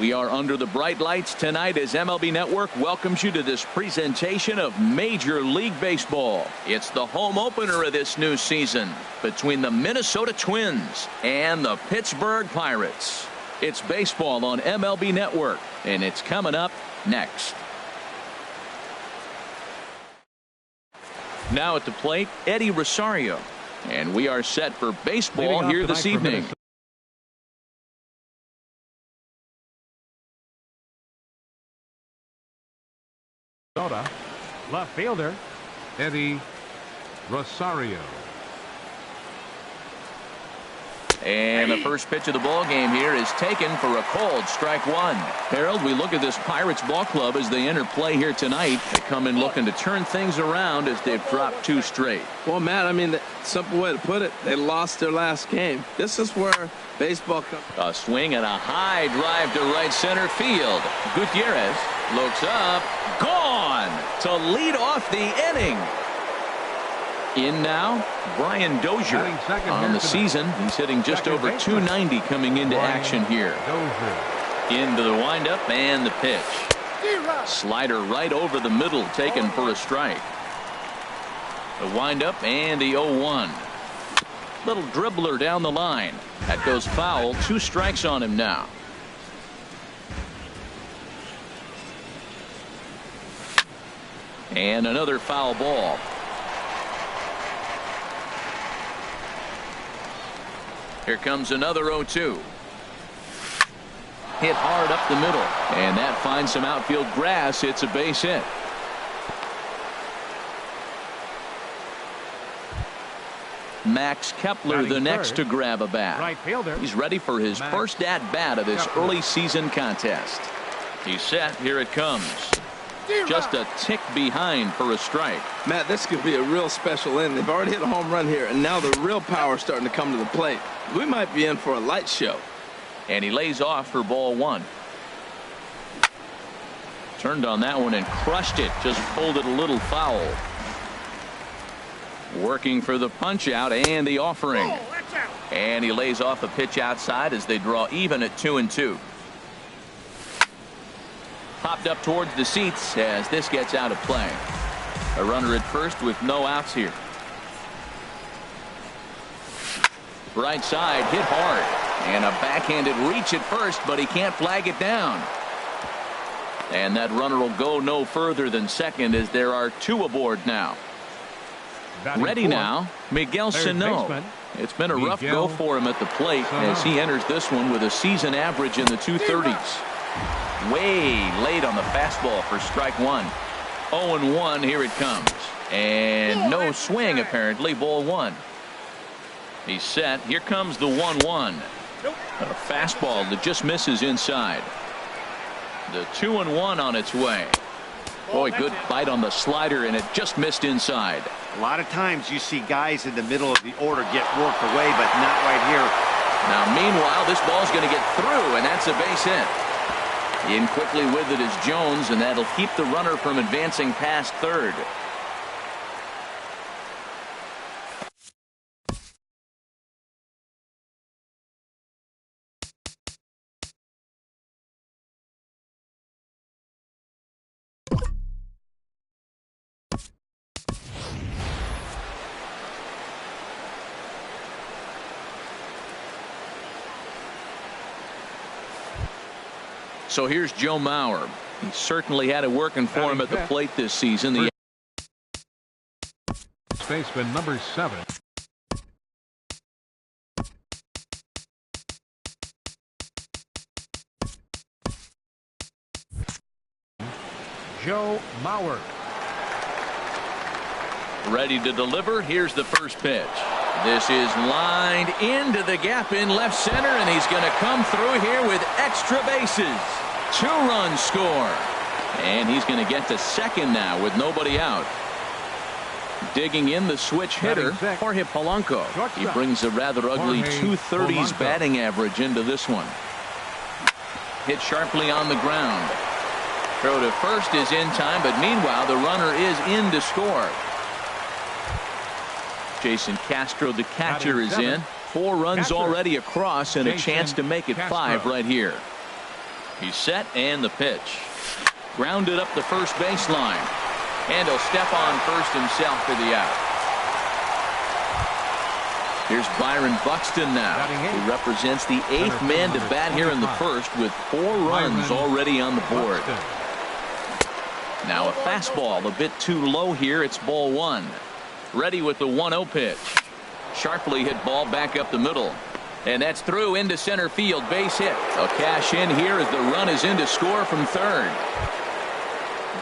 We are under the bright lights tonight as MLB Network welcomes you to this presentation of Major League Baseball. It's the home opener of this new season between the Minnesota Twins and the Pittsburgh Pirates. It's baseball on MLB Network, and it's coming up next. Now at the plate, Eddie Rosario. And we are set for baseball here this evening. Left fielder Eddie Rosario. And the first pitch of the ball game here is taken for a called strike one. Harold, we look at this Pirates ball club as they enter play here tonight. They come in looking to turn things around as they've dropped 2 straight. Well, Matt, I mean, the simple way to put it, they lost their last game. This is where baseball comes. A swing and a high drive to right center field. Gutierrez looks up, gone to lead off the inning. In now, Brian Dozier on the season. He's hitting just over 290 coming into action here. Into the windup and the pitch. Slider right over the middle taken for a strike. The windup and the 0-1. Little dribbler down the line. That goes foul. 2 strikes on him now. And another foul ball. Here comes another 0-2. Hit hard up the middle, and that finds some outfield grass. It's a base hit. Max Kepler the next to grab a bat. Right fielder. He's ready for his first at bat of this early season contest. He's set. Here it comes. Just a tick behind for a strike. Matt, this could be a real special inning. They've already hit a home run here, and now the real power is starting to come to the plate. We might be in for a light show. And he lays off for ball 1. Turned on that one and crushed it. Just pulled it a little foul. Working for the punch out and the offering. And he lays off a pitch outside as they draw even at 2-2. Popped up towards the seats as this gets out of play. A runner at first with no outs here. Right side hit hard. And a backhanded reach at first, but he can't flag it down. And that runner will go no further than second as there are 2 aboard now. Ready now, Miguel Sano. It's been a rough go for him at the plate as he enters this one with a season average in the 230s. Way late on the fastball for strike 1. 0-1. Here it comes. And no swing apparently. Ball 1. He's set. Here comes the 1-1. A fastball that just misses inside. The 2-1 on its way. Boy, good bite on the slider, and it just missed inside. A lot of times you see guys in the middle of the order get worked away, but not right here. Now, meanwhile, this ball's going to get through, and that's a base hit. In quickly with it is Jones, and that'll keep the runner from advancing past third. So here's Joe Mauer. He certainly had it working for him at the plate this season. The baseman number 7. Joe Mauer. Ready to deliver. Here's the first pitch. This is lined into the gap in left center, and he's going to come through here with extra bases. 2-run score. And he's going to get to second now with nobody out. Digging in the switch hitter, Jorge Polanco. He brings a rather ugly 230s batting average into this one. Hit sharply on the ground. Throw to first is in time, but meanwhile the runner is in to score. Jason Castro, the catcher, is in. 4 runs already across and a chance to make it 5 right here. He's set, and the pitch. Grounded up the first baseline. And he'll step on first himself for the out. Here's Byron Buxton now, who represents the 8th man to bat here in the first with 4 runs already on the board. Now a fastball a bit too low here. It's ball 1. Ready with the 1-0 pitch. Sharply hit ball back up the middle. And that's through into center field. Base hit. A cash in here as the run is in to score from third.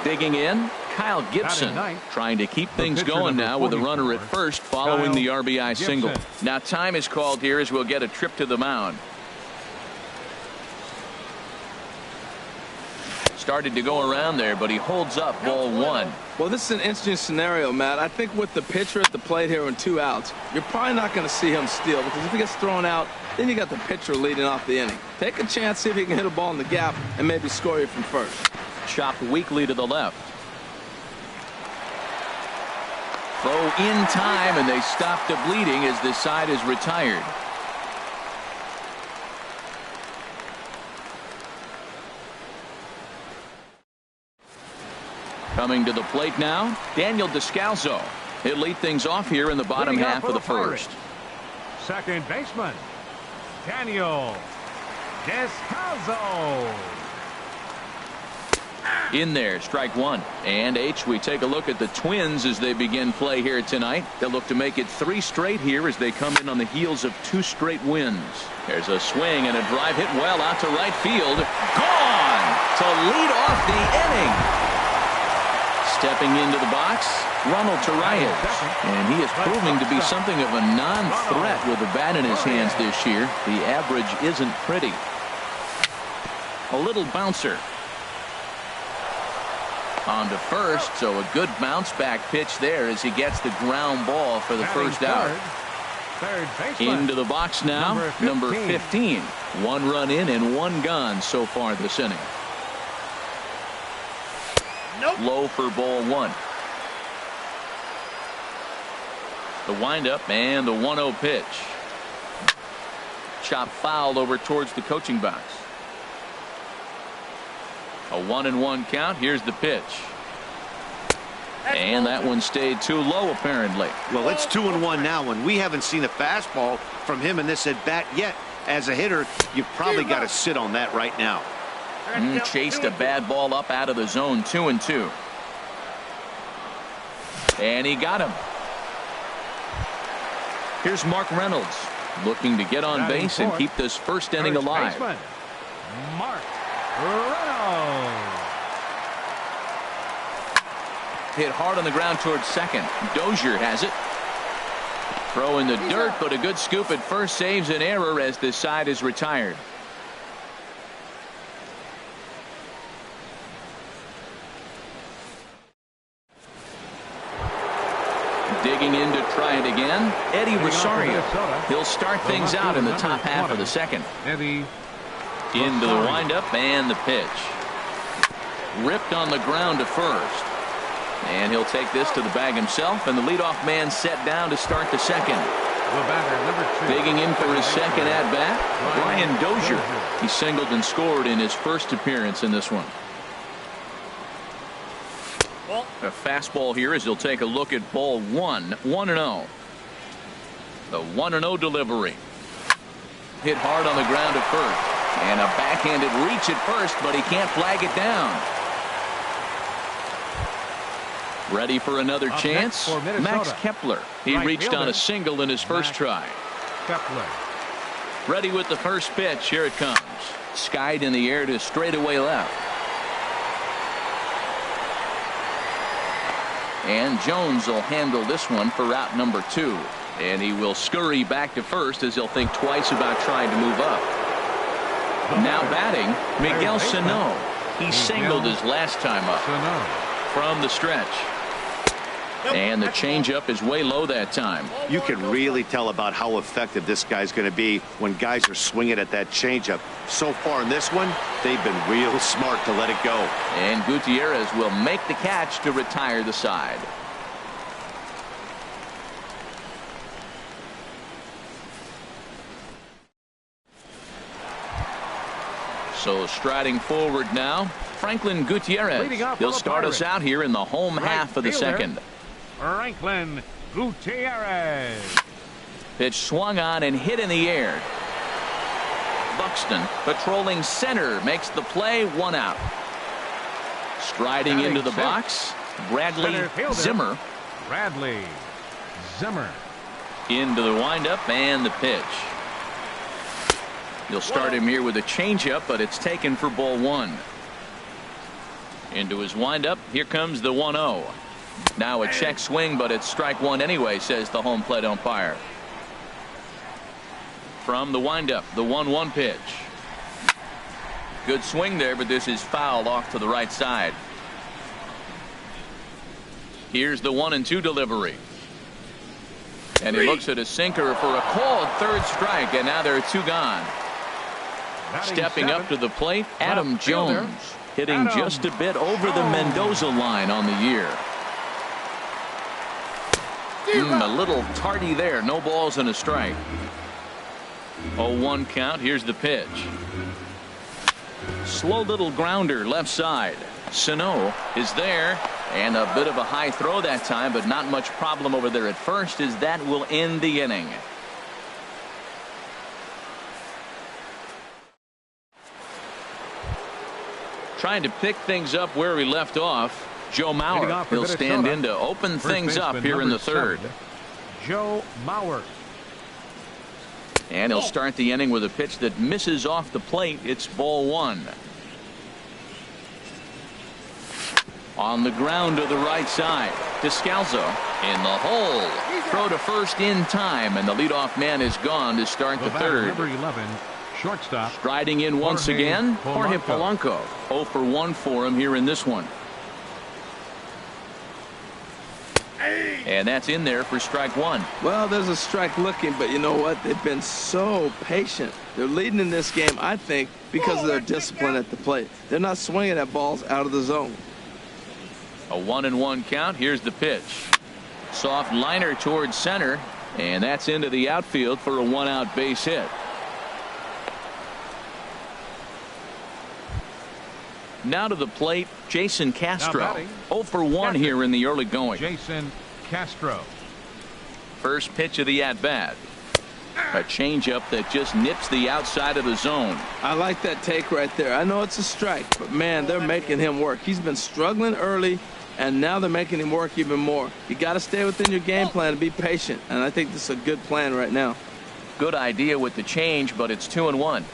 Digging in, Kyle Gibson trying to keep things going now with a runner at first following the RBI single. Now time is called here as we'll get a trip to the mound. Started to go around there, but he holds up ball 1. Well, this is an interesting scenario, Matt. I think with the pitcher at the plate here and 2 outs, you're probably not going to see him steal, because if he gets thrown out, then you got the pitcher leading off the inning. Take a chance, see if he can hit a ball in the gap and maybe score you from first. Chopped weakly to the left. Throw in time, and they stop the bleeding as this side is retired. Coming to the plate now, Daniel Descalzo. He'll lead things off here in the bottom half of the first. Second baseman, Daniel Descalzo. In there, strike 1. And we take a look at the Twins as they begin play here tonight. They'll look to make it 3 straight here as they come in on the heels of 2 straight wins. There's a swing and a drive hit well out to right field. Gone to lead off the inning. Stepping into the box, Ronald Torreyes. And he is proving to be something of a non-threat with the bat in his hands this year. The average isn't pretty. A little bouncer. On to first, so a good bounce back pitch there as he gets the ground ball for the first out. Into the box now, number 15. 1 run in and 1 gone so far this inning. Low for ball 1. The windup and the 1-0 pitch. Chop foul over towards the coaching box. A 1-1 count. Here's the pitch. And that one stayed too low apparently. Well, it's 2-1 now, and we haven't seen a fastball from him in this at bat yet. As a hitter, you've probably got to sit on that right now. Chased a bad ball up out of the zone. 2-2. And he got him. Here's Mark Reynolds looking to get on base and keep this first inning alive. Mark Reynolds. Hit hard on the ground towards second. Dozier has it. Throw in the dirt, but a good scoop at first saves an error as this side is retired. Digging in to try it again, Eddie Rosario. He'll start things out in the top half of the second. Into the windup and the pitch. Ripped on the ground to first. And he'll take this to the bag himself, and the leadoff man set down to start the second. Digging in for his second at-bat, Brian Dozier. He singled and scored in his first appearance in this one. A fastball here as he'll take a look at ball 1. 1-0. The 1-0 delivery. Hit hard on the ground at first. And a backhanded reach at first, but he can't flag it down. Ready for another chance? Max Kepler. He reached on a single in his first try. Ready with the first pitch. Here it comes. Skied in the air to straightaway left. And Jones will handle this one for out number 2. And he will scurry back to first as he'll think twice about trying to move up. Now batting, Miguel Sano. He singled his last time up from the stretch. And the changeup is way low that time. You can really tell about how effective this guy's going to be when guys are swinging at that changeup. So far in this one, they've been real smart to let it go. And Gutierrez will make the catch to retire the side. So striding forward now, Franklin Gutierrez. Leading off He'll for the start us Pirates. out here in the home Right half of the fielder. second. Franklin Gutierrez. Pitch swung on and hit in the air. Buxton patrolling center makes the play, 1 out. Striding Batting into the sixth. box, Bradley Center fielder. Zimmer. Bradley Zimmer. Into the windup and the pitch. You'll start him here with a changeup, but it's taken for ball 1. Into his windup, here comes the 1-0. Now a check swing, but it's strike 1 anyway, says the home plate umpire. From the windup, the 1-1 pitch. Good swing there, but this is foul off to the right side. Here's the 1-2 delivery. And he looks at a sinker for a called third strike, and now there are 2 gone. Batting Stepping up seventh, to the plate, Adam left fielder, Jones, hitting Adam just a bit over the Jones. Mendoza line on the year. A little tardy there. No balls and a strike. 0-1 count. Here's the pitch. Slow little grounder left side. Sano is there, and a bit of a high throw that time, but not much problem over there at first, as that will end the inning. Trying to pick things up where we left off. Joe Leading Mauer. off for He'll stand Minnesota. in to open First things up baseman, here in the number third. 7, Joe Mauer. And he'll start the inning with a pitch that misses off the plate. It's ball 1. On the ground to the right side. Descalzo in the hole. Throw to first in time, and the leadoff man is gone to start the The batter, third. number 11, shortstop. Striding in once Jorge again, Jorge Polanco. Polanco. 0 for 1 for him here in this one. And that's in there for strike 1. Well, there's a strike looking, but you know what? They've been so patient. They're leading in this game, I think, because of their discipline at the plate. They're not swinging at balls out of the zone. A 1-1 count. Here's the pitch. Soft liner towards center, and that's into the outfield for a 1-out base hit. Now to the plate, Jason Castro. Now batting, 0 for 1 catcher, here in the early going. Jason Castro. First pitch of the at-bat. A changeup that just nips the outside of the zone. I like that take right there. I know it's a strike, but man, they're making him work. He's been struggling early, and now they're making him work even more. You got to stay within your game plan and be patient, and I think this is a good plan right now. Good idea with the change, but it's 2-1.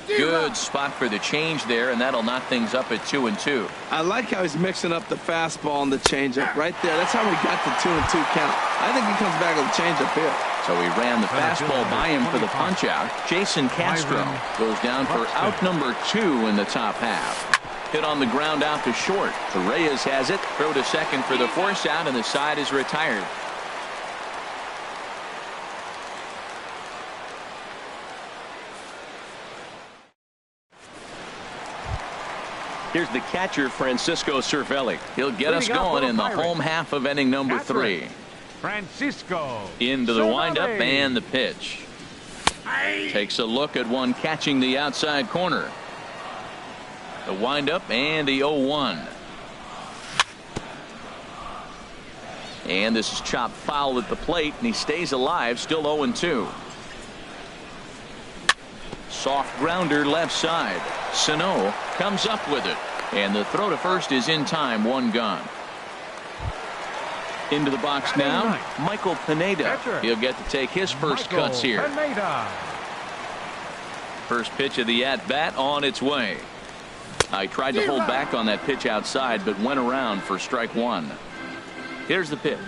Good spot for the change there, and that'll knock things up at 2-2. I like how he's mixing up the fastball and the changeup right there. That's how we got the 2-2 count. I think he comes back with a changeup here. So he ran the fastball by him for the punch out. Jason Castro goes down for out number 2 in the top half. Hit on the ground out to short. Reyes has it. Throw to second for the force out, and the side is retired. Here's the catcher, Francisco Cervelli. He'll get us Leading off going for the in the Pirates. home half of inning number Catcher, 3. Francisco. Into the windup Cervelli. and the pitch. Takes a look at one catching the outside corner. The windup and the 0-1. And this is chopped foul at the plate, and he stays alive, still 0-2. Soft grounder left side. Sano comes up with it, and the throw to first is in time. 1 gone. Into the box now, Michael Pineda. He'll get to take his first Michael cuts here. Pineda. First pitch of the at-bat on its way. I tried to hold back on that pitch outside, but went around for strike 1. Here's the pitch.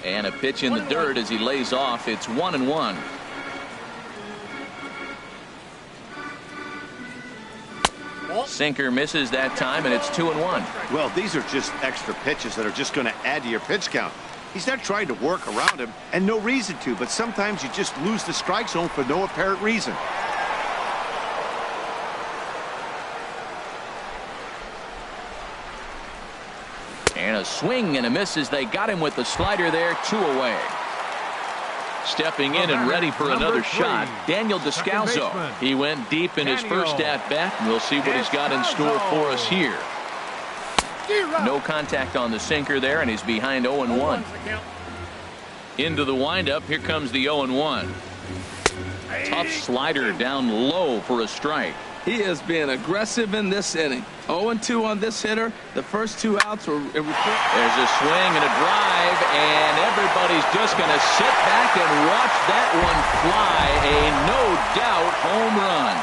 And a pitch in the dirt as he lays off. It's 1-1. Sinker misses that time, and it's 2-1. Well, these are just extra pitches that are just going to add to your pitch count. He's not trying to work around him, and no reason to, but sometimes you just lose the strike zone for no apparent reason. And a swing and a miss as they got him with the slider there. 2 away. Stepping in and ready for another shot, Daniel Descalzo. He went deep in his first at-bat, and we'll see what he's got in store for us here. No contact on the sinker there, and he's behind 0-1. Into the windup, here comes the 0-1. Tough slider down low for a strike. He is being aggressive in this inning. 0-2 on this hitter. The first 2 outs were... There's a swing and a drive, and everybody's just going to sit back and watch that one fly. A no-doubt home run.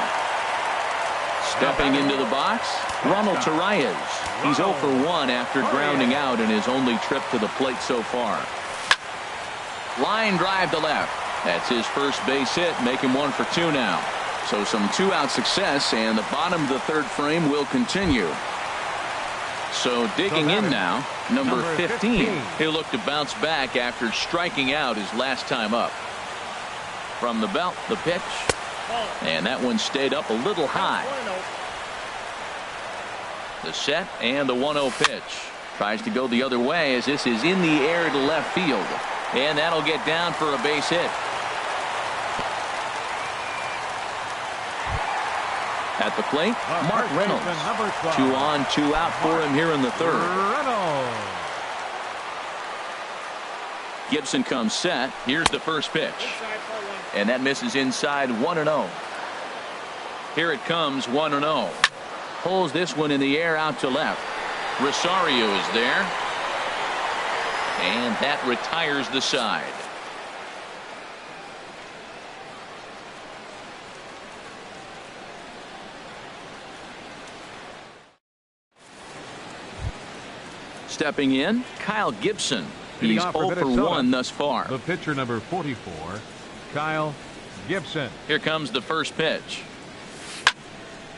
Stepping into the box, Ronald Torreyes. He's 0 for 1 after grounding out in his only trip to the plate so far. Line drive to left. That's his first base hit, making 1 for 2 now. So some 2-out success, and the bottom of the third frame will continue. So digging in now, number 15. He'll look to bounce back after striking out his last time up. From the belt, the pitch. And that one stayed up a little high. The set and the 1-0 pitch. Tries to go the other way as this is in the air to left field. And that'll get down for a base hit. At the plate, Mark Reynolds. 2 on, 2 out for him here in the third. Gibson comes set. Here's the first pitch. And that misses inside 1-0. Here it comes 1-0. Pulls this one in the air out to left. Rosario is there. And that retires the side. Stepping in, Kyle Gibson. He's 0 for 1 thus far. The pitcher, number 44, Kyle Gibson. Here comes the first pitch.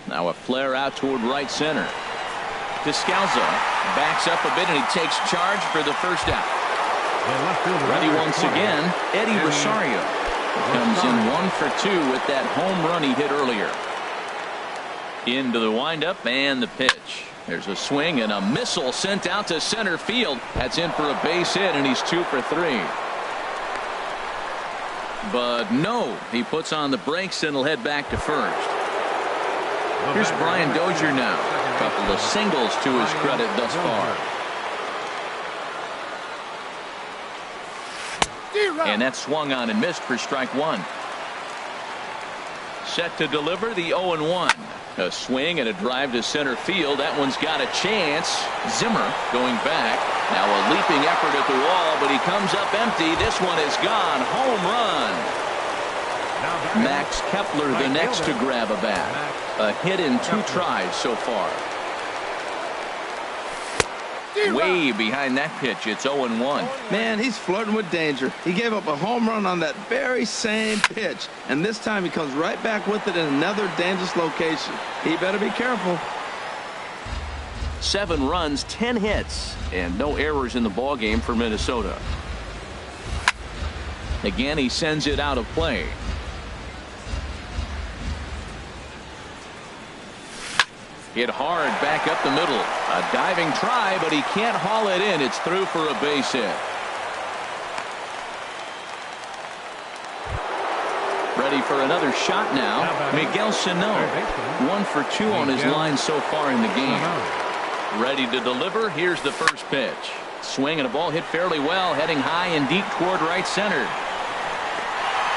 Now a flare out toward right center. Descalzo backs up a bit, and he takes charge for the first out. Ready once again, Eddie Rosario. Comes in 1 for 2 with that home run he hit earlier. Into the windup and the pitch. There's a swing and a missile sent out to center field. That's in for a base hit, and he's 2 for 3. But no, he puts on the brakes and will head back to first. Here's Brian Dozier now. A couple of singles to his credit thus far. And that swung on and missed for strike 1. Set to deliver the 0-1. A swing and a drive to center field. That one's got a chance. Zimmer going back. Now a leaping effort at the wall, but he comes up empty. This one is gone. Home run. Max Kepler the next to grab a bat. A hit in 2 tries so far. Way behind that pitch. It's 0-1. Man, he's flirting with danger. He gave up a home run on that very same pitch, and this time he comes right back with it in another dangerous location. He better be careful. 7 runs, 10 hits, and no errors in the ballgame for Minnesota. Again, he sends it out of play. Hit hard back up the middle. A diving try, but he can't haul it in. It's through for a base hit. Ready for another shot now. Miguel Sano. 1 for 2 on his line so far in the game. Ready to deliver. Here's the first pitch. Swing and a ball hit fairly well, heading high and deep toward right center.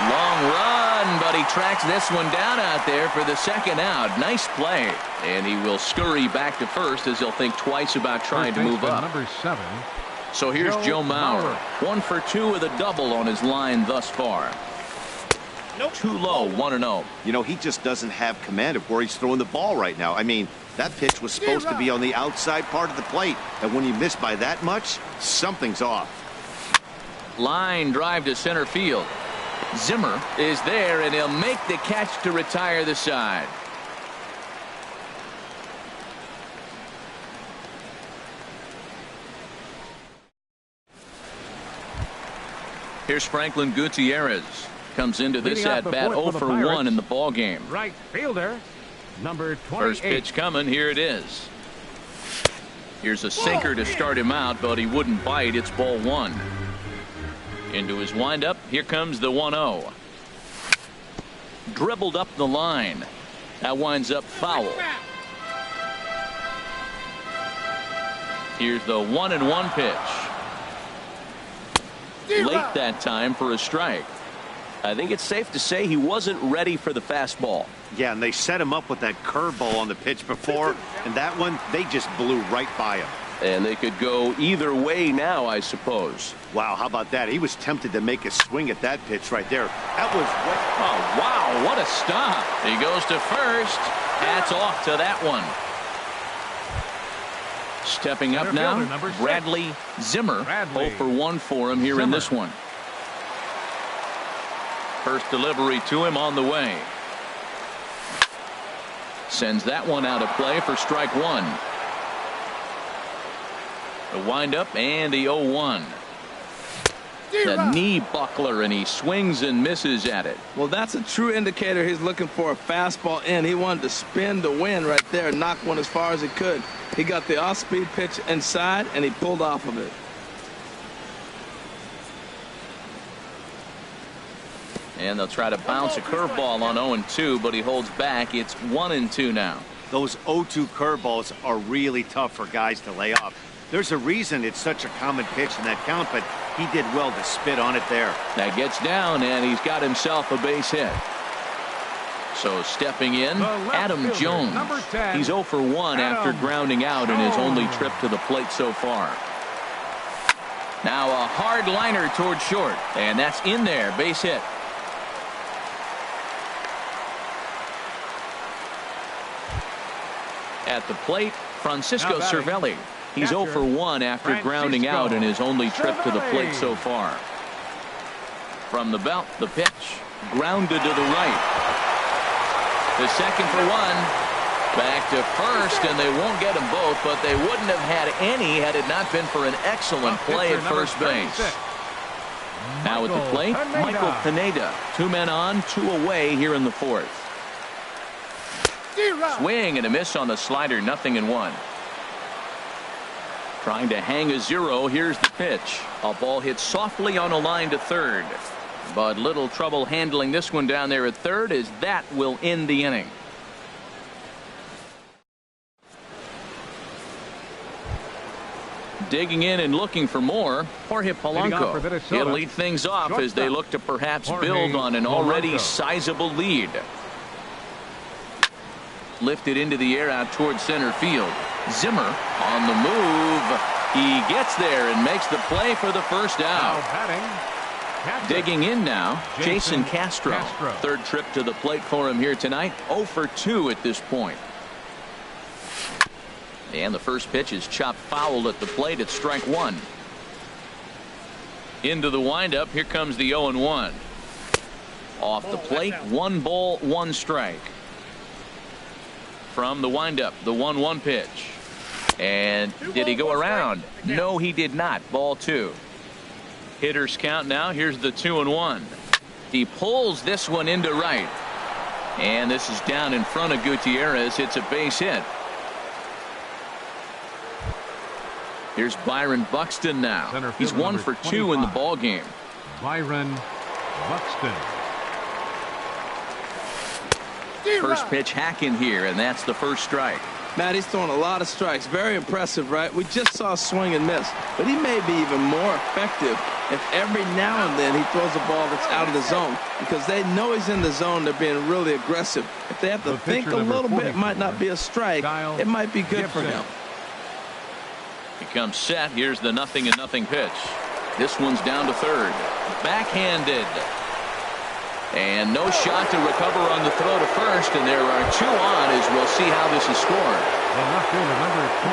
Long run, but he tracks this one down out there for the second out. Nice play. And he will scurry back to first as he'll think twice about trying to move up. Number 7. So here's Joe Mauer. 1 for 2 with a double on his line thus far. Too low, 1-0. You know, he just doesn't have command of where he's throwing the ball right now. I mean, that pitch was supposed to be on the outside part of the plate. And when you miss by that much, something's off. Line drive to center field. Zimmer is there, and he'll make the catch to retire the side. Here's Franklin Gutierrez. Comes into this at-bat 0 for 1 in the ball game. Right fielder, number 28. First pitch coming. Here it is. Here's a sinker to start him out, but he wouldn't bite. It's ball 1. Into his windup. Here comes the 1-0. Dribbled up the line. That winds up foul. Here's the 1-1 pitch. Late that time for a strike. I think it's safe to say he wasn't ready for the fastball. Yeah, and they set him up with that curveball on the pitch before, and that one, they just blew right by him. And they could go either way now, I suppose. Wow, how about that? He was tempted to make a swing at that pitch right there. That was way... Oh, wow, what a stop. He goes to first. Hats off to that one. Stepping up now, Bradley Zimmer. 0 for 1 for him here in this one. First delivery to him on the way. Sends that one out of play for strike one. The windup and the 0-1. The knee buckler, and he swings and misses at it. Well, that's a true indicator he's looking for a fastball in. He wanted to spin the wind right there and knock one as far as he could. He got the off-speed pitch inside, and he pulled off of it. And they'll try to bounce a curveball on 0-2, but he holds back. It's 1-2 now. Those 0-2 curveballs are really tough for guys to lay off. There's a reason it's such a common pitch in that count, but he did well to spit on it there. That gets down, and he's got himself a base hit. So stepping in, Adam Jones. He's 0 for 1 after grounding out in his only trip to the plate so far. Now a hard liner toward short, and that's in there, base hit. At the plate, Francisco Cervelli. He's 0 for 1 after grounding out in his only trip to the plate so far. From the belt, the pitch. Grounded to the right. The second for 1. Back to first, and they won't get them both, but they wouldn't have had any had it not been for an excellent play at first base. Now at the plate, Michael Pineda. 2 men on, 2 away here in the fourth. Swing and a miss on the slider, 0-1. Trying to hang a 0. Here's the pitch. A ball hit softly on a line to third. But little trouble handling this one down there at third, as that will end the inning. Digging in and looking for more, Jorge Polanco. He'll lead things off as they look to perhaps build on an already sizable lead. Lifted into the air out towards center field. Zimmer on the move. He gets there and makes the play for the first out. Digging in now, Jason Castro. Third trip to the plate for him here tonight. 0 for 2 at this point. And the first pitch is chopped foul at the plate at strike one. Into the windup. Here comes the 0-1. Off the plate, 1 ball, 1 strike. From the windup, the 1-1 pitch. And did he go around? No, he did not. Ball 2. Hitters count now. Here's the 2-1. He pulls this one into right. And this is down in front of Gutierrez. It's a base hit. Here's Byron Buxton now. He's 1 for 2 in the ball game. Byron Buxton. First pitch hack in here, and that's the first strike. Matt, he's throwing a lot of strikes. Very impressive, right? We just saw a swing and miss, but he may be even more effective if every now and then he throws a ball that's out of the zone, because they know he's in the zone. They're being really aggressive. If they have to think a little bit, it might not be a strike. It might be good for him. He comes set. Here's the 0-0 pitch. This one's down to third. Backhanded. And no shot to recover on the throw to first, and there are 2 on as we'll see how this is scored.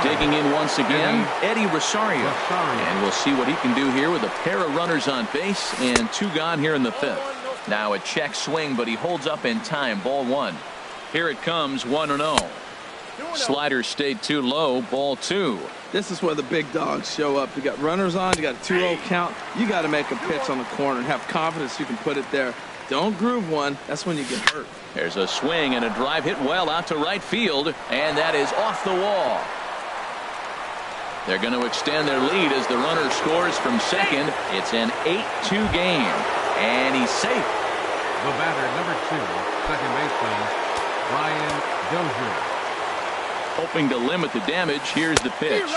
Digging in once again, Eddie Rosario. And we'll see what he can do here with a pair of runners on base and 2 gone here in the 5th. Now a check swing, but he holds up in time. Ball 1. Here it comes, 1-0. Slider stayed too low. Ball 2. This is where the big dogs show up. You got runners on, you got a 2-0 count. You got to make a pitch on the corner and have confidence you can put it there. Don't groove one. That's when you get hurt. There's a swing and a drive hit well out to right field, and that is off the wall. They're going to extend their lead as the runner scores from second. It's an 8-2 game, and he's safe. The batter, number 2, second baseman, Brian Dozier. Hoping to limit the damage, here's the pitch.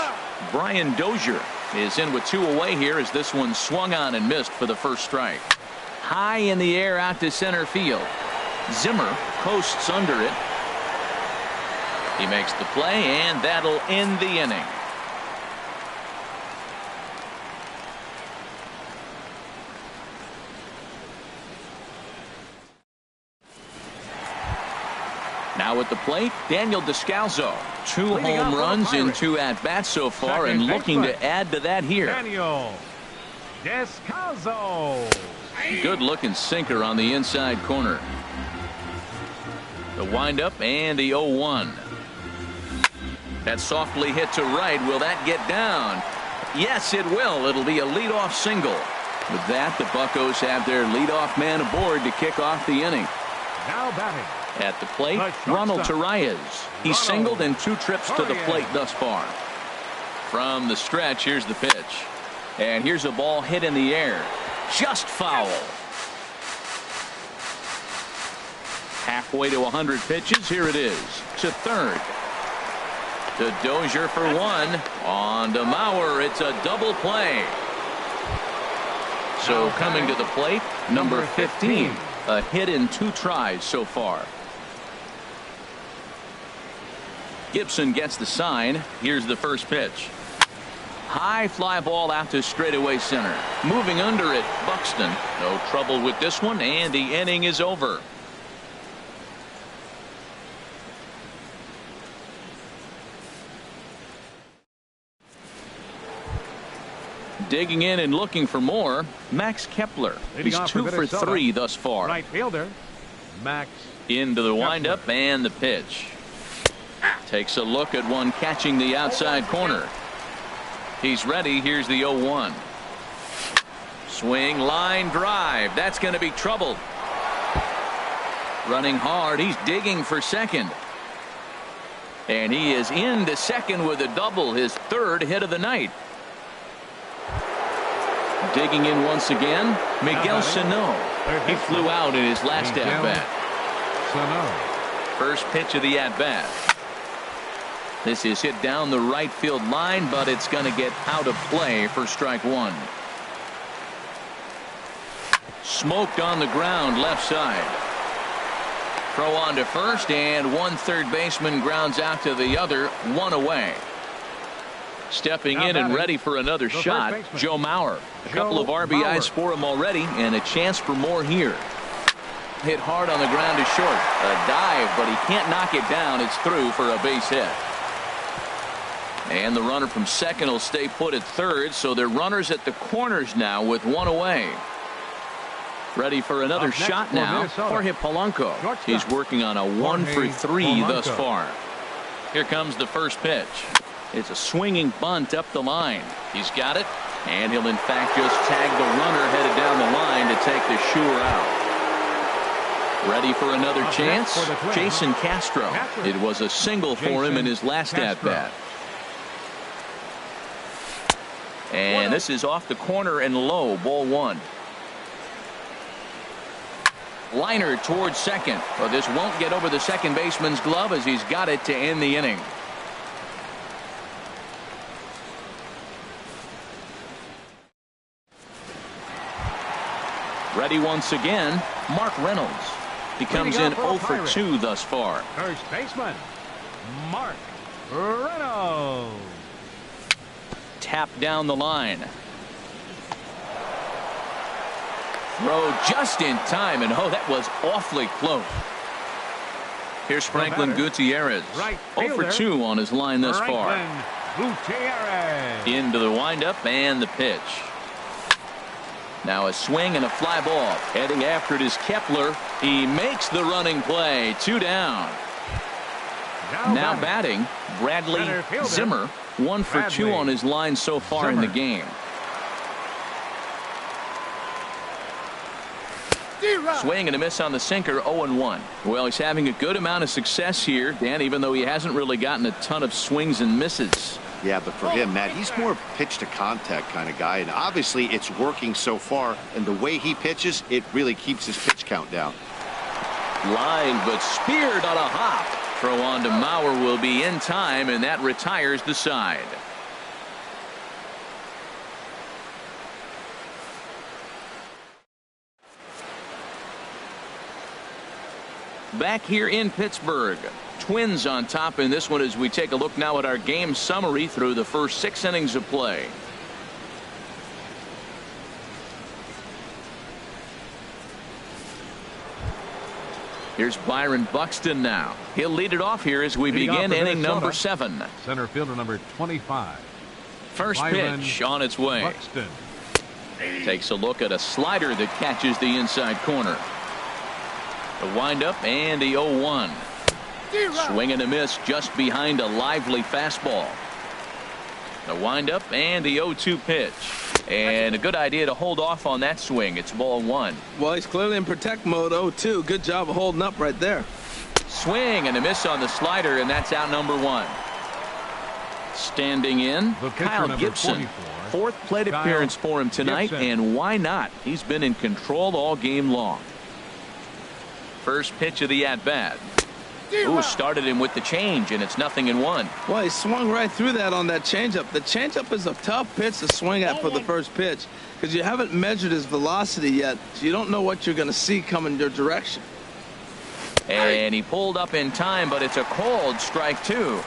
Brian Dozier is in with 2 away here as this one swung on and missed for the first strike. High in the air out to center field. Zimmer coasts under it. He makes the play, and that'll end the inning. Now at the plate, Daniel Descalzo. 2 home runs in 2 at-bats so far, and looking to add to that here. Daniel Descalzo. Good-looking sinker on the inside corner. The windup and the 0-1. That softly hit to right. Will that get down? Yes, it will. It'll be a leadoff single. With that, the Buccos have their leadoff man aboard to kick off the inning. Now batting. At the plate, Ronald Torreyes. He's singled in 2 trips to the plate thus far. From the stretch, here's the pitch. And here's a ball hit in the air. Just foul. Halfway to 100 pitches. Here it is. To third. To Dozier for 1. On to Mauer. It's a double play. So coming to the plate, number 15. A hit in 2 tries so far. Gibson gets the sign. Here's the first pitch. High fly ball out to straightaway center. Moving under it, Buxton. No trouble with this one, and the inning is over. Digging in and looking for more, Max Kepler. He's 2 for 3 thus far. Right fielder, Max. Into the windup and the pitch. Takes a look at one catching the outside corner. He's ready. Here's the 0-1. Swing, line drive. That's going to be trouble. Running hard. He's digging for second. And he is into second with a double, his 3rd hit of the night. Digging in once again, Miguel Sano. He flew out in his last at-bat. First pitch of the at-bat. This is hit down the right field line, but it's going to get out of play for strike 1. Smoked on the ground left side. Throw on to first, and 1 third baseman grounds out to the other, 1 away. Stepping in and ready for another shot, Joe Mauer. A couple of RBIs for him already, and a chance for more here. Hit hard on the ground to short. A dive, but he can't knock it down. It's through for a base hit. And the runner from second will stay put at third, so they're runners at the corners now with 1 away. Ready for another shot now, Jorge Polanco. He's working on a 1 for 3 thus far. Here comes the first pitch. It's a swinging bunt up the line. He's got it, and he'll in fact just tag the runner headed down the line to take the sure out. Ready for another chance, Jason Castro. It was a single for him in his last at-bat. And this is off the corner and low, ball 1. Liner towards second, but this won't get over the second baseman's glove as he's got it to end the inning. Ready once again, Mark Reynolds. He comes in 0 for 2 thus far. First baseman, Mark Reynolds. Tap down the line. Throw just in time, and oh, that was awfully close. Here's Franklin Gutierrez. 0 for 2 on his line thus far. Gutierrez. Into the windup and the pitch. Now a swing and a fly ball. Heading after it is Kepler. He makes the running play. 2 down. Now batting, Bradley Zimmer. 1 for 2 on his line so far in the game. Swing and a miss on the sinker, 0-1. Well, he's having a good amount of success here, Dan, even though he hasn't really gotten a ton of swings and misses. Yeah, but for him, Matt, he's more pitch to contact kind of guy, and obviously it's working so far, and the way he pitches, it really keeps his pitch count down. Line, but speared on a hop. Throw on to Mauer will be in time, and that retires the side. Back here in Pittsburgh, Twins on top in this one as we take a look now at our game summary through the first 6 innings of play. Here's Byron Buxton now. He'll lead it off here as we begin inning number 7. Center fielder number 25. First Byron pitch on its way. Buxton. Takes a look at a slider that catches the inside corner. The windup and the 0-1. Swing and a miss just behind a lively fastball. The windup and the 0-2 pitch. And a good idea to hold off on that swing. It's ball 1. Well, he's clearly in protect mode. 0-2. Good job of holding up right there. Swing and a miss on the slider, and that's out number 1. Standing in, Kyle Gibson. 4th plate appearance for him tonight, and why not? He's been in control all game long. First pitch of the at-bat. Ooh, started him with the change, and it's 0-1. Well, he swung right through that on that changeup. The changeup is a tough pitch to swing at for the first pitch because you haven't measured his velocity yet, so you don't know what you're going to see coming your direction. And he pulled up in time, but it's a called strike 2.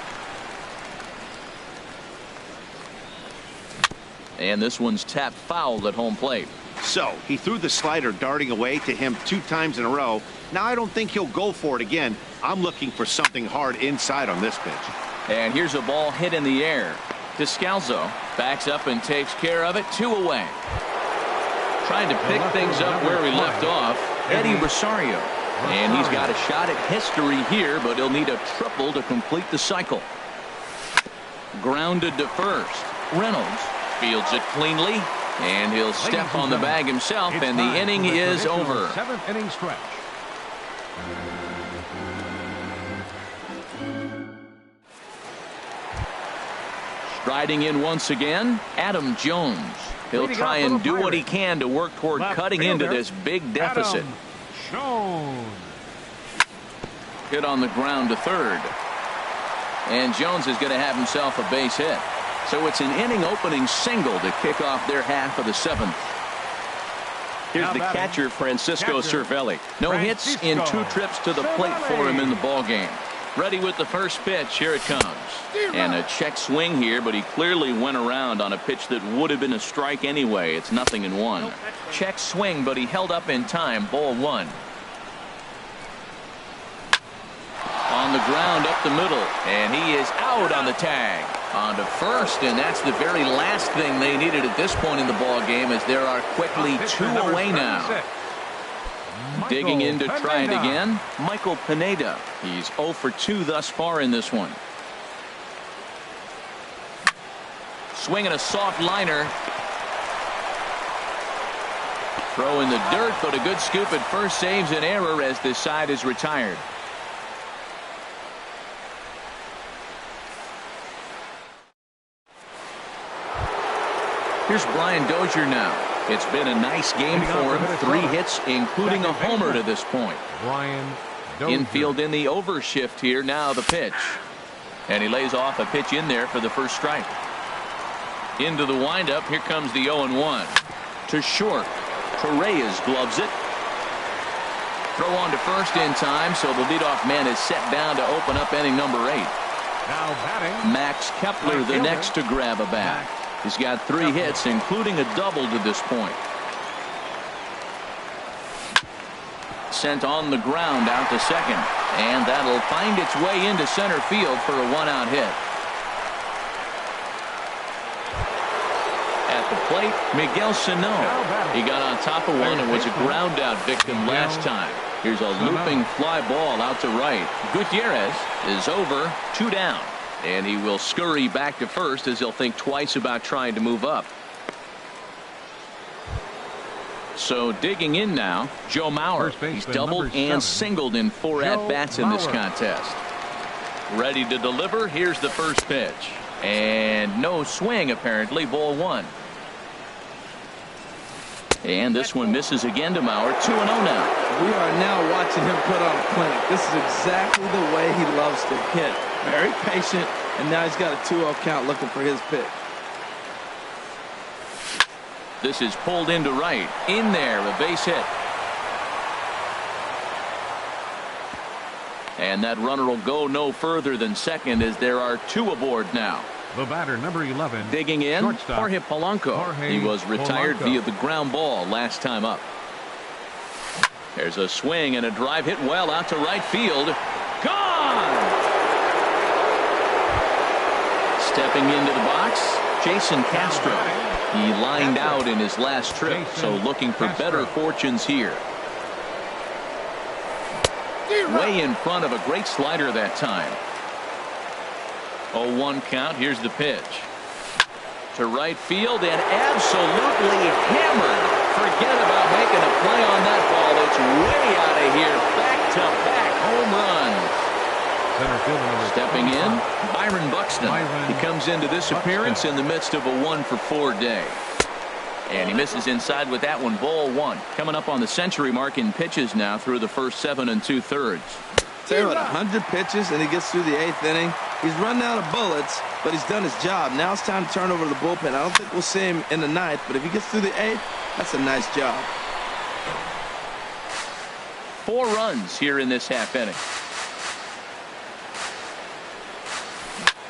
And this one's tapped foul at home plate. So he threw the slider darting away to him 2 times in a row. Now I don't think he'll go for it again. I'm looking for something hard inside on this pitch. And here's a ball hit in the air. Descalzo backs up and takes care of it. 2 away. Trying to pick things up where he left off, Eddie Rosario. And he's got a shot at history here, but he'll need a triple to complete the cycle. Grounded to first. Reynolds fields it cleanly, and he'll step on the bag himself, and the inning is over. 7th inning stretch. Striding in once again, Adam Jones. He'll try and do what he can to work toward cutting into this big deficit. Jones. Hit on the ground to third. And Jones is going to have himself a base hit. So it's an inning opening single to kick off their half of the 7th. Here's the catcher, Francisco Cervelli. No hits in 2 trips to the plate for him in the ballgame. Ready with the first pitch. Here it comes. And a check swing here, but he clearly went around on a pitch that would have been a strike anyway. It's 0-1. Check swing, but he held up in time. Ball 1. On the ground up the middle, and he is out on the tag. On to first, and that's the very last thing they needed at this point in the ball game, as there are quickly 2 away now. Digging in to try it again, Michael Pineda. He's 0 for 2 thus far in this one. Swinging a soft liner. Throw in the dirt, but a good scoop at first saves an error as this side is retired. Here's Brian Dozier now. It's been a nice game for him. 3 hits, including a homer to this point. Brian Dozier. Infield in the overshift here. Now the pitch. And he lays off a pitch in there for the first strike. Into the windup. Here comes the 0-1. To short. Torreyes gloves it. Throw on to first in time, so the leadoff man is set down to open up inning number 8. Now batting, Max Kepler, the next to grab a bat. He's got 3 hits, including a double to this point. Sent on the ground out to second, and that'll find its way into center field for a 1-out hit. At the plate, Miguel Sano. He got on top of one and was a ground out victim last time. Here's a looping fly ball out to right. Gutierrez is over, 2 down. And he will scurry back to first as he'll think twice about trying to move up. So digging in now, Joe Mauer. He's doubled and singled in 4 at-bats in this contest. Ready to deliver. Here's the first pitch. And no swing, apparently. Ball one. And this one misses again to Mauer. 2-0 now. We are now watching him put on a clinic. This is exactly the way he loves to hit. Very patient, and now he's got a 2-0 count looking for his pitch. This is pulled into right. In there, a base hit. And that runner will go no further than second as there are two aboard now. The batter, number 11. Digging in, shortstop, Jorge Polanco. He was retired via the ground ball last time up. There's a swing and a drive hit well out to right field. Gone! Stepping into the box, Jason Castro. He lined out in his last trip, so looking for better fortunes here. Way in front of a great slider that time. 0-1 count. Here's the pitch. To right field and absolutely hammered. Forget about making a play on that ball. It's way out of here. Back-to-back home runs. Center fielder number Stepping 25. in, Byron Buxton. He comes into this appearance in the midst of a 1-for-4 day. And he misses inside with that one. Ball one. Coming up on the century mark in pitches now through the first 7 2/3. Tell you what, 100 pitches and he gets through the 8th inning. He's run out of bullets, but he's done his job. Now it's time to turn over the bullpen. I don't think we'll see him in the 9th, but if he gets through the 8th, that's a nice job. 4 runs here in this half inning.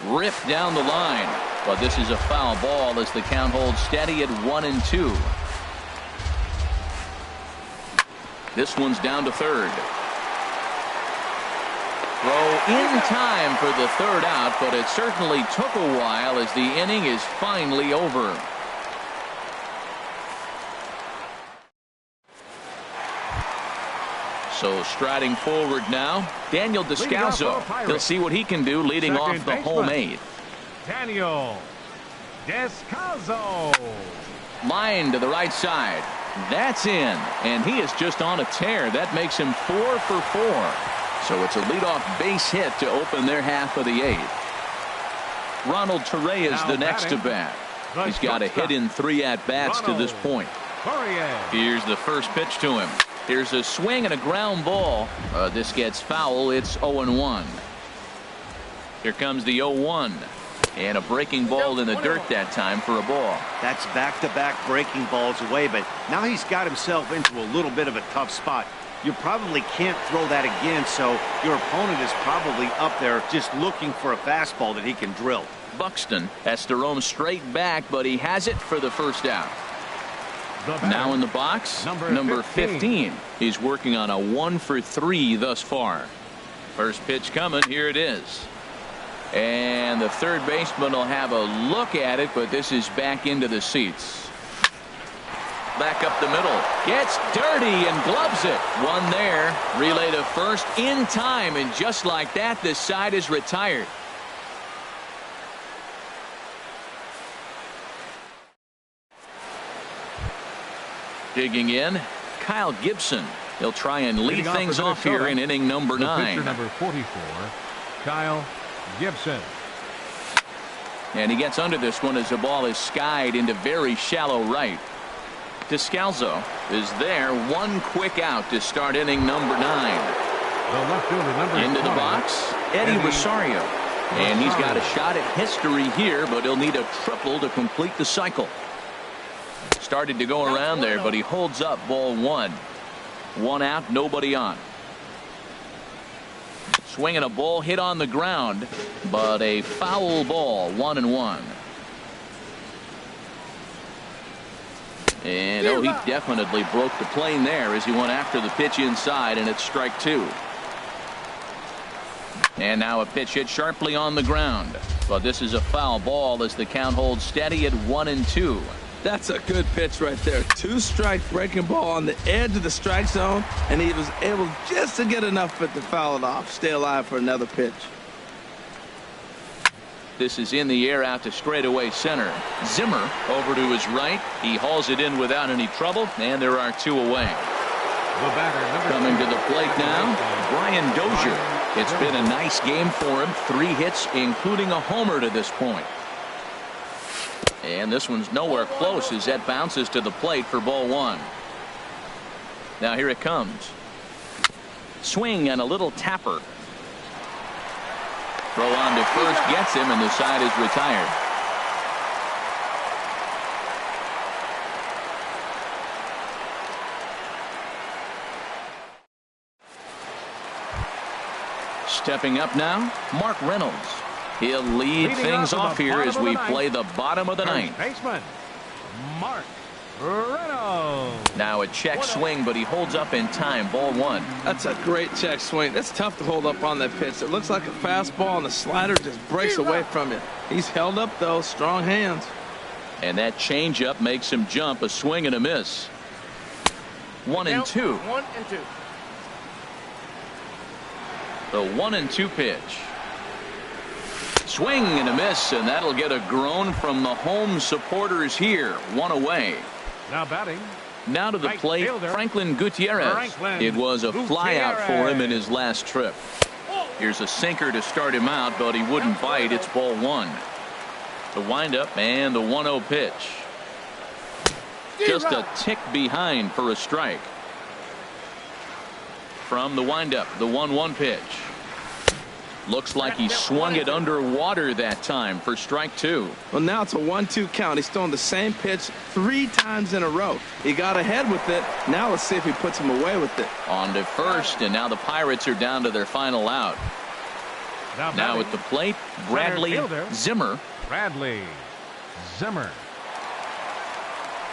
Ripped down the line, but this is a foul ball as the count holds steady at 1-2. This one's down to third. Throw in time for the third out, but it certainly took a while as the inning is finally over. So striding forward now, Daniel Descalzo. He'll see what he can do leading off the home 8th. Daniel Descalzo. Line to the right side. That's in, and he is just on a tear. That makes him 4 for 4. So it's a leadoff base hit to open their half of the 8th. Ronald Torre is the next to bat. He's got a hit in 3 at-bats to this point. Here's the first pitch to him. Here's a swing and a ground ball. This gets foul. It's 0-1. Here comes the 0-1. And a breaking ball in the dirt that time for a ball. That's back-to-back breaking balls away, but now he's got himself into a little bit of a tough spot. You probably can't throw that again, so your opponent is probably up there just looking for a fastball that he can drill. Buxton has to roam straight back, but he has it for the first out. Now in the box, number 15. He's working on a 1-for-3 thus far. First pitch coming. Here it is. And the third baseman will have a look at it, but this is back into the seats. Back up the middle. Gets dirty and gloves it. One there. Relay to first in time, and just like that, this side is retired. Digging in, Kyle Gibson. He'll try and lead things off here in inning number 9. Pitcher number 44, Kyle Gibson. And he gets under this one as the ball is skied into very shallow right. Descalzo is there. One quick out to start inning number 9. The left fielder number Into the box, Eddie Rosario. And he's got a shot at history here, but he'll need a triple to complete the cycle. Started to go around there, but he holds up. Ball 1. 1 out, nobody on. Swinging a ball hit on the ground, but a foul ball. 1-1. And oh, he definitely broke the plane there as he went after the pitch inside, and it's strike 2. And now a pitch hit sharply on the ground, but this is a foul ball as the count holds steady at 1-2. That's a good pitch right there. 2-strike breaking ball on the edge of the strike zone, and he was able just to get enough of it to foul it off. Stay alive for another pitch. This is in the air out to straightaway center. Zimmer over to his right. He hauls it in without any trouble, and there are 2 away. The batter, coming to the plate now, Brian Dozier. It's been a nice game for him. 3 hits, including a homer to this point. And this one's nowhere close as that bounces to the plate for ball one. Now here it comes. Swing and a little tapper. Throw on to first gets him, and the side is retired. Stepping up now, Mark Reynolds. He'll lead things off here as we play the bottom of the ninth. Baseman, Mark Reynolds. Now a check swing, but he holds up in time. Ball one. That's a great check swing. That's tough to hold up on that pitch. It looks like a fastball, and the slider just breaks away from you. He's held up, though. Strong hands. And that changeup makes him jump. A swing and a miss. 1-2. 1-2. The 1-2 pitch. Swing and a miss, and that'll get a groan from the home supporters here. One away. Now batting. Now to the Right plate, fielder. Franklin Gutierrez. Franklin It was a flyout for him in Gutierrez. his last trip. Here's a sinker to start him out, but he wouldn't bite. It's ball one. The windup and the 1-0 pitch. Just a tick behind for a strike. From the windup, the 1-1 pitch. Looks like he swung it underwater that time for strike two. Well, now it's a 1-2 count. He's throwing the same pitch 3 times in a row. He got ahead with it. Now let's see if he puts him away with it. On to first, and now the Pirates are down to their final out. Now batting. at the plate, Bradley fielder. Zimmer. Bradley Zimmer.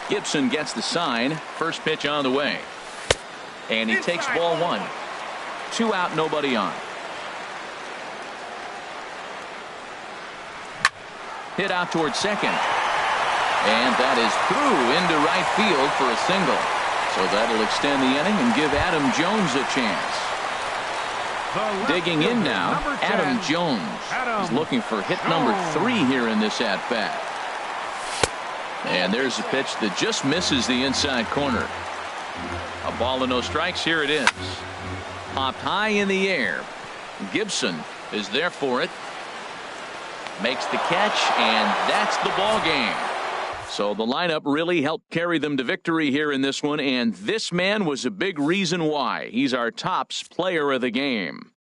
Gibson gets the sign. First pitch on the way. And he takes ball one. 2 out, nobody on. Hit out towards second. And that is through into right field for a single. So that'll extend the inning and give Adam Jones a chance. Digging in now, Adam Jones. He's looking for hit number 3 here in this at-bat. And there's a pitch that just misses the inside corner. A ball and no strikes. Here it is. Popped high in the air. Gibson is there for it. Makes the catch, and that's the ball game. So the lineup really helped carry them to victory here in this one, and this man was a big reason why. He's our tops player of the game.